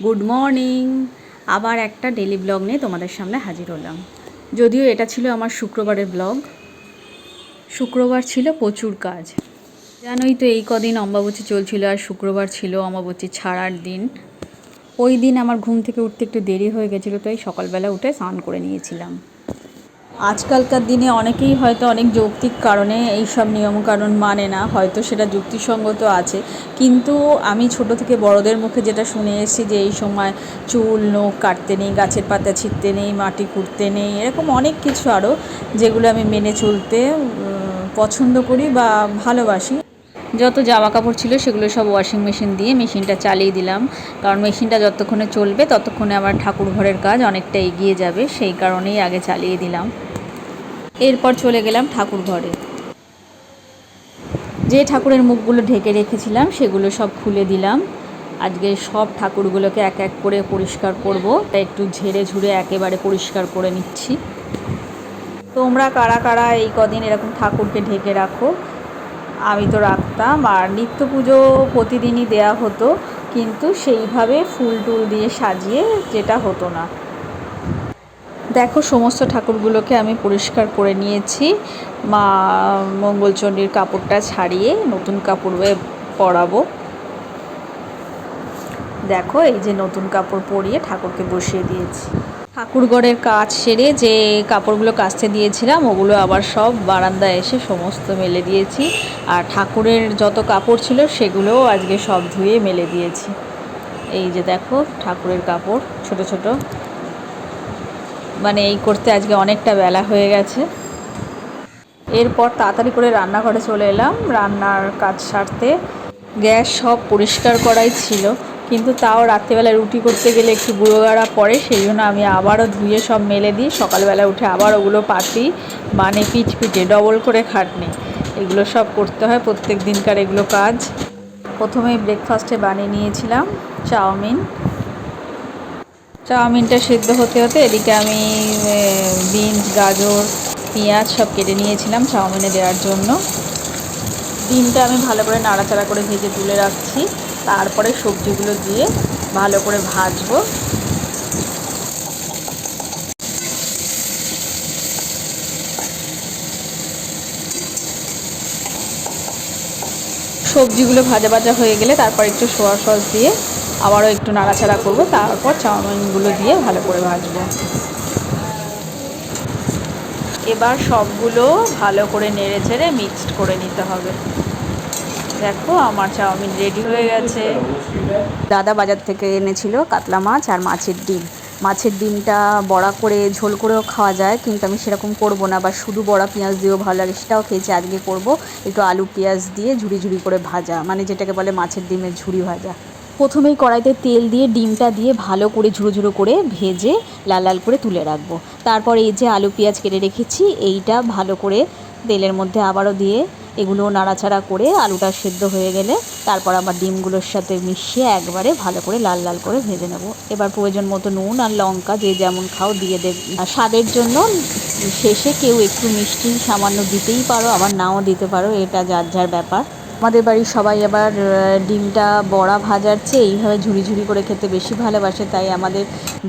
Good morning. আবার একটা daily blog নিয়ে তোমাদের সামনে হাজির হলাম। যদিও এটা ছিল আমার শুক্রবারের ব্লগ। শুক্রবার ছিল প্রচুর কাজ, জানোই তো এই কদিন অমাবস্যা চলছিল আর শুক্রবার ছিল অমাবস্যা ছাড়ার দিন। ওই দিন আমার ঘুম থেকে উঠতে একটু দেরি হয়ে গেছিলো, তাই সকালবেলা উঠে স্নান করে নিয়েছিলাম। আজকালকার দিনে অনেকেই হয়তো অনেক যৌক্তিক কারণে এইসব নিয়মকানুন মানে না, হয়তো সেটা যুক্তিসঙ্গত আছে, কিন্তু আমি ছোট থেকে বড়দের মুখে যেটা শুনে এসেছি যে এই সময় চুল নখ কাটতে নেই, গাছের পাতা ছিঁড়তে নেই, মাটি খুঁড়তে নেই, এরকম অনেক কিছু আরও, যেগুলো আমি মেনে চলতে পছন্দ করি বা ভালোবাসি। যত জামা কাপড় ছিল সেগুলো সব ওয়াশিং মেশিন দিয়ে মেশিনটা চালিয়ে দিলাম, কারণ মেশিনটা যতক্ষণে চলবে ততক্ষণে আমার ঠাকুর ঘরের কাজ অনেকটা এগিয়ে যাবে, সেই কারণেই আগে চালিয়ে দিলাম। এরপর চলে গেলাম ঠাকুর ঘরে। যে ঠাকুরের মুখগুলো ঢেকে রেখেছিলাম সেগুলো সব খুলে দিলাম। আজকে সব ঠাকুরগুলোকে এক এক করে পরিষ্কার করব, তাই একটু ঝেড়ে ঝুড়ে একেবারে পরিষ্কার করে নিচ্ছি। তোমরা কারা কারা এই কদিন এরকম ঠাকুরকে ঢেকে রাখো? আমি তো রাখতাম, আর নিত্য পুজো প্রতিদিনই দেয়া হতো, কিন্তু সেইভাবে ফুল টুল দিয়ে সাজিয়ে যেটা হতো না। দেখো, সমস্ত ঠাকুরগুলোকে আমি পরিষ্কার করে নিয়েছি। মা মঙ্গলচণ্ডীর কাপড়টা ছাড়িয়ে নতুন কাপড় পরাবো। দেখো, এই যে নতুন কাপড় পরিয়ে ঠাকুরকে বসিয়ে দিয়েছি। ঠাকুরঘরের কাজ সেরে যে কাপড়গুলো কাচতে দিয়েছিলাম ওগুলো আবার সব বারান্দায় এসে সমস্ত মেলে দিয়েছি, আর ঠাকুরের যত কাপড় ছিল সেগুলোও আজকে সব ধুয়ে মেলে দিয়েছি। এই যে দেখো ঠাকুরের কাপড় ছোট ছোট, মানে এই করতে আজকে অনেকটা বেলা হয়ে গেছে। এরপর তাড়াতাড়ি করে রান্নাঘরে চলে এলাম রান্নার কাজ সারতে। গ্যাস সব পরিষ্কার করাই ছিল, কিন্তু তাও রাত্রিবেলা রুটি করতে গেলে একটু গুঁড়োগাড়া পড়ে, সেই জন্য আমি আবারও ধুয়ে সব মেলে দিই। সকালবেলা উঠে আবার ওগুলো পাতি, মানে পিঠে ডবল করে খাটনি, এগুলো সব করতে হয় প্রত্যেক দিনকার এগুলো কাজ। প্রথমেই ব্রেকফাস্টে বানিয়ে নিয়েছিলাম চাউমিনটা সেদ্ধ হতে হতে এদিকে আমি বিনস, গাজর, পেঁয়াজ সব কেটে নিয়েছিলাম চাউমিনে দেওয়ার জন্য। ডিমটা আমি ভালো করে নাড়াচাড়া করে ভেজে তুলে রাখছি, তারপরে সবজিগুলো দিয়ে ভালো করে ভাজবো। সবজিগুলো ভাজা ভাজা হয়ে গেলে তারপর একটু সোয়া সস দিয়ে আবারও একটু নাড়াচাড়া করব, তারপর চাউমিনগুলো দিয়ে ভালো করে ভাজবো। এবার সবগুলো ভালো করে নেড়ে চেড়ে মিক্সড করে নিতে হবে। দেখো, আমার চাউমিন রেডি হয়ে গেছে। দাদা বাজার থেকে এনেছিল কাতলা মাছ আর মাছের ডিম। মাছের ডিমটা বড়া করে ঝোল করেও খাওয়া যায়, কিন্তু আমি সেরকম করব না, বা শুধু বড়া পেঁয়াজ দিয়েও ভালো লাগে, সেটাও খেয়েছি। আজকে করব একটু আলু পেঁয়াজ দিয়ে ঝুড়ি ঝুড়ি করে ভাজা, মানে যেটাকে বলে মাছের ডিমের ঝুড়ি ভাজা। প্রথমেই কড়াইতে তেল দিয়ে ডিমটা দিয়ে ভালো করে ঝুড়ো ঝুড়ো করে ভেজে লাল লাল করে তুলে রাখবো। তারপর এই যে আলু পেঁয়াজ কেটে রেখেছি এইটা ভালো করে তেলের মধ্যে আবারও দিয়ে এগুলো নাড়াচাড়া করে আলুটা সেদ্ধ হয়ে গেলে তারপর আবার ডিমগুলোর সাথে মিশিয়ে একবারে ভালো করে লাল লাল করে ভেজে নেব। এবার প্রয়োজন মতো নুন আর লঙ্কা যে যেমন খাও দিয়ে দেবে। স্বাদের জন্য শেষে কেউ একটু মিষ্টি সামান্য দিতেই পারো, আবার নাও দিতে পারো, এটা যার যার ব্যাপার। আমাদের বাড়ির সবাই আবার ডিমটা বড়া ভাজার চেয়ে এইভাবে ঝুড়ি ঝুড়ি করে খেতে বেশি ভালোবাসে, তাই আমাদের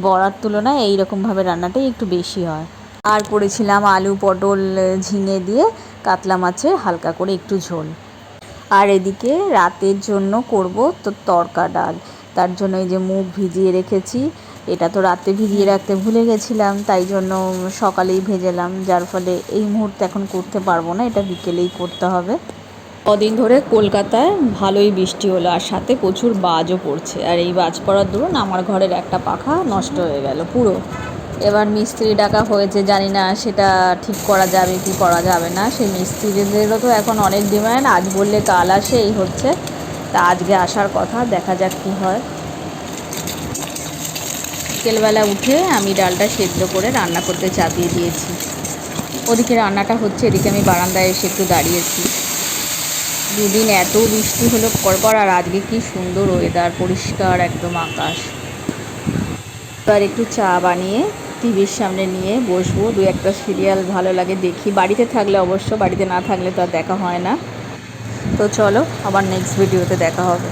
বড়ার তুলনায় এইরকমভাবে রান্নাটাই একটু বেশি হয়। আর করেছিলাম আলু পটল ঝিঙে দিয়ে কাতলা মাছের হালকা করে একটু ঝোল। আর এদিকে রাতের জন্য করব তো তড়কা ডাল, তার জন্য এই যে মুগ ভিজিয়ে রেখেছি। এটা তো রাতে ভিজিয়ে রাখতে ভুলে গেছিলাম, তাই জন্য সকালেই ভেজেলাম, যার ফলে এই মুহূর্তে এখন করতে পারবো না, এটা বিকেলেই করতে হবে। কদিন ধরে কলকাতায় ভালোই বৃষ্টি হলো, আর সাথে প্রচুর বাজও পড়ছে, আর এই বাজ পড়ার দরুন আমার ঘরের একটা পাখা নষ্ট হয়ে গেল পুরো। এবার মিস্ত্রি ডাকা হয়েছে, জানি না সেটা ঠিক করা যাবে কি করা যাবে না। সেই মিস্ত্রিদেরও তো এখন অনেক ডিমান্ড, আজ বললে কাল আসে, এই হচ্ছে। তা আজকে আসার কথা, দেখা যাক কী হয়। বিকেলবেলা উঠে আমি ডালটা সেদ্ধ করে রান্না করতে চাপিয়ে দিয়েছি। ওদিকে রান্নাটা হচ্ছে, এদিকে আমি বারান্দায় এসে একটু দাঁড়িয়েছি। দুদিন এত বৃষ্টি হলো পরপর, আর আজকে কি সুন্দর ওয়েদার, পরিষ্কার একদম আকাশ। এবার একটু চা বানিয়ে টিভির সামনে নিয়ে বসবো, দু একটা সিরিয়াল ভালো লাগে দেখি, বাড়িতে থাকলে অবশ্য, বাড়িতে না থাকলে তো আর দেখা হয় না। তো চলো, আবার নেক্সট ভিডিওতে দেখা হবে।